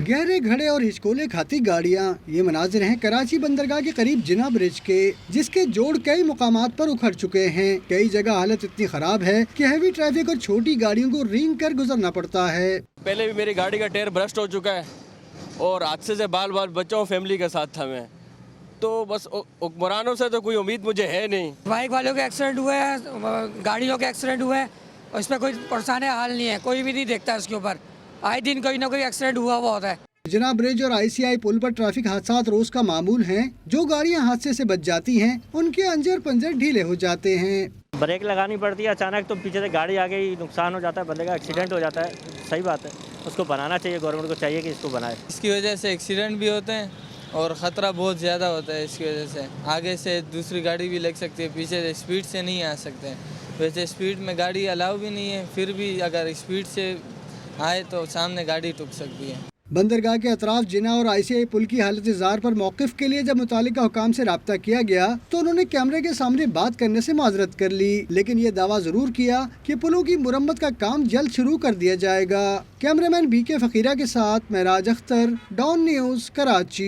गहरे घड़े और हिचकोले खाती गाड़ियाँ, ये मनाजिर हैं कराची बंदरगाह के करीब जिना ब्रिज के, जिसके जोड़ कई मुकामात पर उखड़ चुके हैं। कई जगह हालत इतनी खराब है कि हैवी ट्रैफिक और छोटी गाड़ियों को रेंग कर गुजरना पड़ता है। पहले भी मेरी गाड़ी का टायर बर्स्ट हो चुका है और हादसे से बाल बाल बच्चों फैमिली के साथ था मैं, तो बस हुक्मरानों से तो कोई उम्मीद मुझे है नहीं। बाइक वालों के एक्सीडेंट हुए हैं, गाड़ियों के एक्सीडेंट हुए हैं और इसमें कोई परेशान हाल नहीं है, कोई भी नहीं देखता इसके ऊपर। आए दिन कोई ना कोई एक्सीडेंट हुआ होता है। जिना ब्रिज और ICI पुल पर ट्रैफिक हादसात रोज का मामूल हैं। जो गाड़ियां हादसे से बच जाती हैं, उनके अंजर पंजर ढीले हो जाते हैं। ब्रेक लगानी पड़ती है अचानक, तो पीछे से गाड़ी आ गई, नुकसान हो जाता है, बंदे का एक्सीडेंट हो जाता है। सही बात है, उसको बनाना चाहिए, गवर्नमेंट को चाहिए कि इसको बनाए। इसकी वजह से एक्सीडेंट भी होते हैं और ख़तरा बहुत ज़्यादा होता है। इसकी वजह से आगे से दूसरी गाड़ी भी लग सकती है, पीछे से स्पीड से नहीं आ सकते। वैसे स्पीड में गाड़ी अलाउ भी नहीं है, फिर भी अगर स्पीड से आए तो सामने गाड़ी टूट सकती है। बंदरगाह के अतराफ जिना और ICI पुल की हालत ज़ार पर मौक़िफ़ के लिए जब मुतालिका हुकाम से राब्ता किया गया तो उन्होंने कैमरे के सामने बात करने से माजरत कर ली, लेकिन ये दावा ज़रूर किया कि पुलों की मुरम्मत का काम जल्द शुरू कर दिया जाएगा। कैमरामैन BK फ़कीरा के साथ महराज अख्तर, डॉन न्यूज़, कराची।